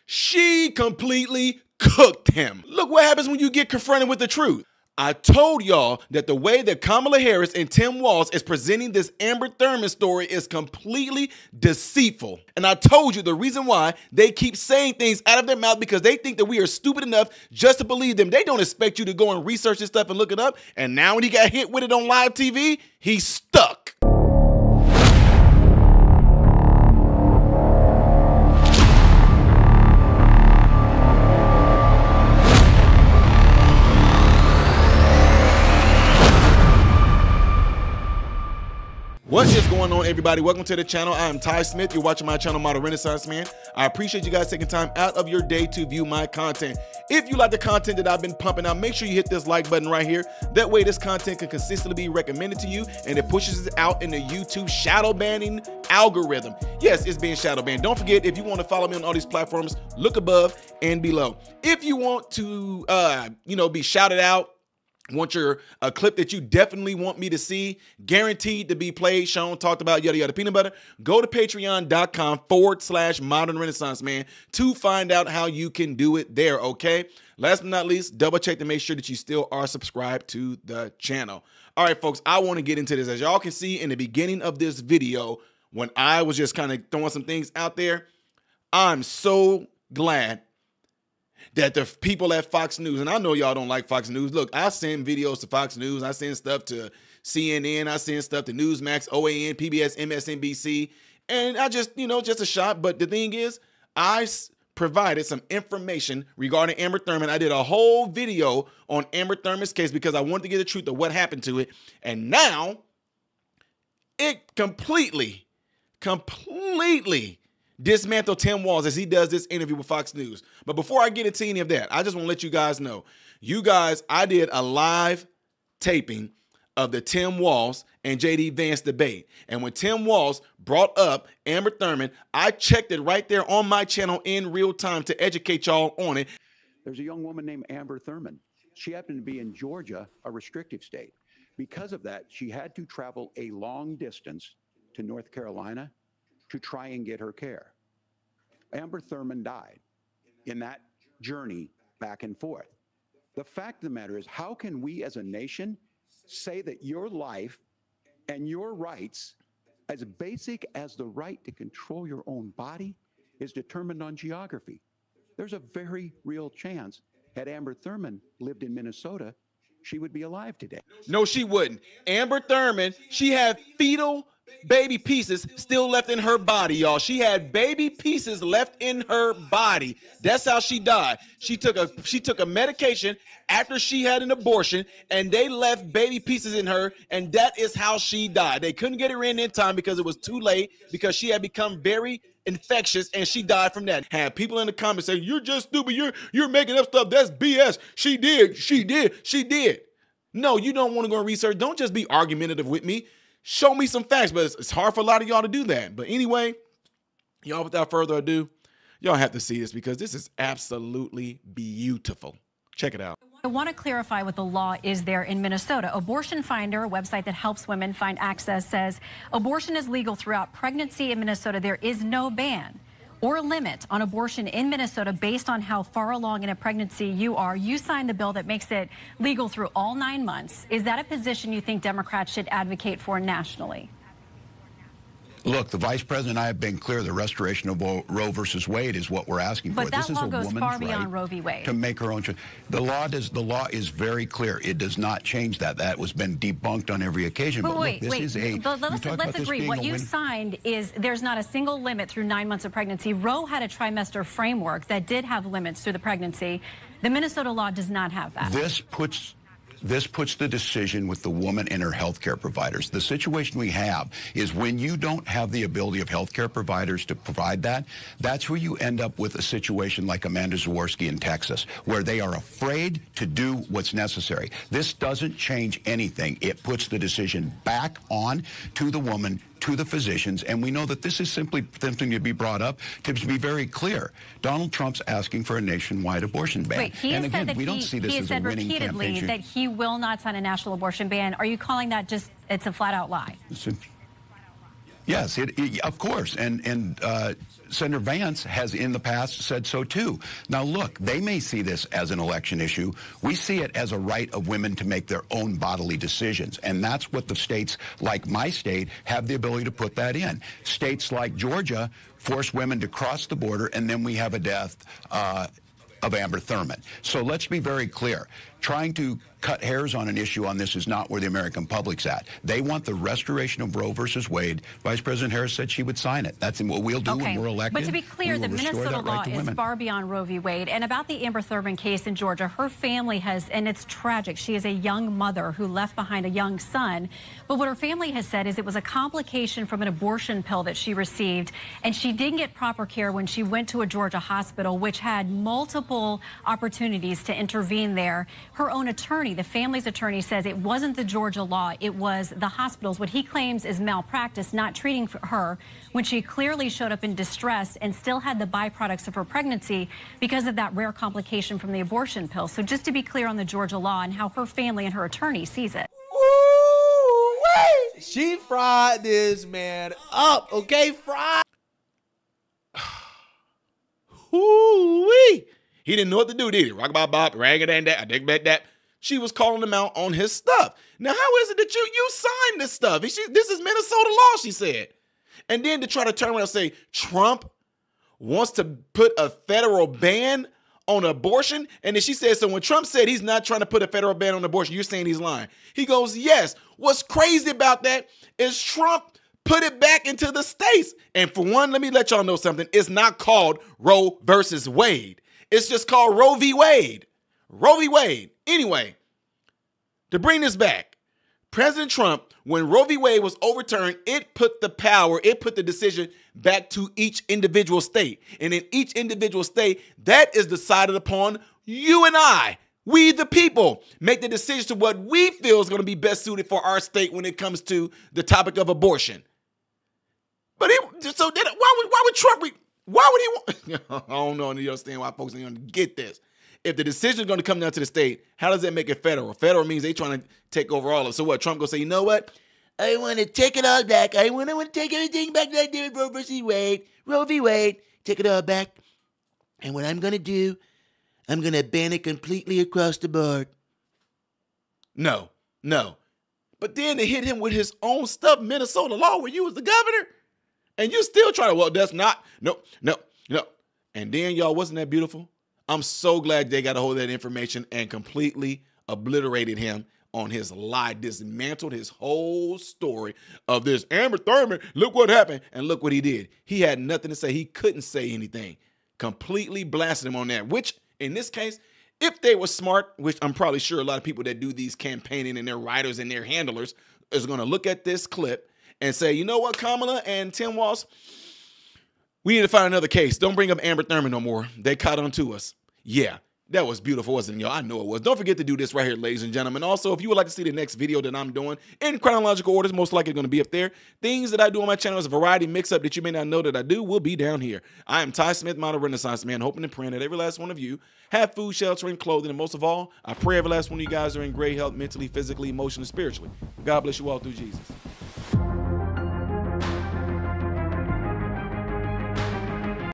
She completely cooked him. Look what happens when you get confronted with the truth. I told y'all that the way that Kamala Harris and Tim Walz is presenting this Amber Thurman story is completely deceitful. And I told you the reason why they keep saying things out of their mouth because they think that we are stupid enough just to believe them. They don't expect you to go and research this stuff and look it up. And now when he got hit with it on live TV, he's stuck. What is going on, everybody? Welcome to the channel. I am Ty Smith. You're watching my channel, Modern Renaissance Man. I appreciate you guys taking time out of your day to view my content. If you like the content that I've been pumping out, make sure you hit this like button right here. That way this content can consistently be recommended to you and it pushes it out in the YouTube shadow banning algorithm. Yes, it's being shadow banned. Don't forget, if you want to follow me on all these platforms, look above and below. If you want to, be shouted out, want your clip that you definitely want me to see, guaranteed to be played, shown, talked about, yada, yada, peanut butter, go to patreon.com/Modern Renaissance Man to find out how you can do it there, okay? Last but not least, double check to make sure that you still are subscribed to the channel. All right, folks, I want to get into this. As y'all can see in the beginning of this video, when I was just kind of throwing some things out there, I'm so glad that the people at Fox News, and I know y'all don't like Fox News. Look, I send videos to Fox News. I send stuff to CNN. I send stuff to Newsmax, OAN, PBS, MSNBC. And I just, just a shot. But the thing is, I provided some information regarding Amber Thurman. I did a whole video on Amber Thurman's case because I wanted to get the truth of what happened to it. And now it completely dismantle Tim Walz as he does this interview with Fox News. But before I get into any of that, I just want to let you guys know, I did a live taping of the Tim Walz and JD Vance debate. And when Tim Walz brought up Amber Thurman, I checked it right there on my channel in real time to educate y'all on it. There's a young woman named Amber Thurman. She happened to be in Georgia, a restrictive state. Because of that, she had to travel a long distance to North Carolina to try and get her care. Amber Thurman died in that journey back and forth. The fact of the matter is, how can we as a nation say that your life and your rights, as basic as the right to control your own body, is determined on geography? There's a very real chance, had Amber Thurman lived in Minnesota, she would be alive today. No, she wouldn't. Amber Thurman, she had fetal baby pieces still left in her body, y'all. She had baby pieces left in her body. That's how she died. She took a medication after she had an abortion, and they left baby pieces in her, and that is how she died. They couldn't get her in time because it was too late, because she had become very infectious, and she died from that. Had people in the comments saying, "You're just stupid. You're making up stuff. That's BS. She did." No, you don't want to go and research. Don't just be argumentative with me. Show me some facts, but it's hard for a lot of y'all to do that. But anyway, y'all, without further ado, y'all have to see this because this is absolutely beautiful. Check it out. I want to clarify what the law is there in Minnesota. Abortion Finder, a website that helps women find access, says abortion is legal throughout pregnancy in Minnesota. There is no ban or limit on abortion in Minnesota based on how far along in a pregnancy you are. You signed the bill that makes it legal through all 9 months. Is that a position you think Democrats should advocate for nationally? Look, the vice president and I have been clear. The restoration of Roe versus Wade is what we're asking for. But that law goes far beyond Roe v. Wade. To make her own choice. The law is very clear. It does not change that. That was been debunked on every occasion. But wait. Let's agree. What you signed is there's not a single limit through 9 months of pregnancy. Roe had a trimester framework that did have limits through the pregnancy. The Minnesota law does not have that. This puts the decision with the woman and her health care providers. The situation we have is when you don't have the ability of health care providers to provide that, that's where you end up with a situation like Amanda Zaworski in Texas, where they are afraid to do what's necessary. This doesn't change anything. It puts the decision back on to the woman, to the physicians, and we know that this is simply something to be brought up to be very clear. Donald Trump's asking for a nationwide abortion ban. Wait, he and has again, said that we don't see this as a winning campaign. that he will not sign a national abortion ban. Are you calling that just, it's a flat out lie? Yes, of course. And Senator Vance has in the past said so too. Now look, they may see this as an election issue. We see it as a right of women to make their own bodily decisions. And that's what the states like my state have the ability to put that in. States like Georgia force women to cross the border, and then we have a death of Amber Thurman. So let's be very clear. Trying to cut hairs on an issue on this is not where the American public's at. They want the restoration of Roe versus Wade. Vice President Harris said she would sign it. That's what we'll do when we're elected. But to be clear, the Minnesota law is far beyond Roe v. Wade. And about the Amber Thurman case in Georgia, her family has, and it's tragic, she is a young mother who left behind a young son. But what her family has said is it was a complication from an abortion pill that she received, and she didn't get proper care when she went to a Georgia hospital, which had multiple opportunities to intervene there. Her own attorney, the family's attorney, says it wasn't the Georgia law, it was the hospitals. What he claims is malpractice, not treating her when she clearly showed up in distress and still had the byproducts of her pregnancy because of that rare complication from the abortion pill. So just to be clear on the Georgia law and how her family and her attorney sees it. Woo-wee! She fried this man up, okay? Fried. Woo-wee! He didn't know what to do, did he? Rock about Bob, ragged and that, I dig back that. She was calling him out on his stuff. Now, how is it that you signed this stuff? This is Minnesota law, she said. And then to try to turn around and say Trump wants to put a federal ban on abortion. And then she said, so when Trump said he's not trying to put a federal ban on abortion, you're saying he's lying. He goes, yes. What's crazy about that is Trump put it back into the states. And for one, let me let y'all know something. It's not called Roe versus Wade. It's just called Roe v. Wade. Roe v. Wade. Anyway, to bring this back, President Trump, when Roe v. Wade was overturned, it put the decision back to each individual state. And in each individual state, that is decided upon you and I. We, the people, make the decision to what we feel is going to be best suited for our state when it comes to the topic of abortion. But why would Trump? Why would he want? I don't know. You understand why folks ain't going to get this. If the decision is going to come down to the state, how does that make it federal? Federal means they trying to take over all of it. So what? Trump going to say, you know what? I want to take it all back. I want to take everything back that I did with Roe versus Wade. Roe v. Wade. Take it all back. And what I'm going to do, I'm going to ban it completely across the board. No. But then they hit him with his own stuff, Minnesota law, where you was the governor. And you still try to, well, that's not, no. And then, y'all, wasn't that beautiful? I'm so glad they got a hold of that information and completely obliterated him on his lie, dismantled his whole story of this Amber Thurman, look what happened, and look what he did. He had nothing to say. He couldn't say anything. Completely blasted him on that, which, in this case, if they were smart, which I'm probably sure a lot of people that do these campaigning and their writers and their handlers is going to look at this clip and say, you know what, Kamala and Tim Walz, we need to find another case. Don't bring up Amber Thurman no more. They caught on to us. Yeah, that was beautiful, wasn't it, y'all? I know it was. Don't forget to do this right here, ladies and gentlemen. Also, if you would like to see the next video that I'm doing in chronological order, most likely going to be up there. Things that I do on my channel is a variety mix-up that you may not know that I do will be down here. I am Ty Smith, model Renaissance man, hoping and praying that every last one of you have food, shelter, and clothing. And most of all, I pray every last one of you guys are in great health, mentally, physically, emotionally, spiritually. God bless you all through Jesus.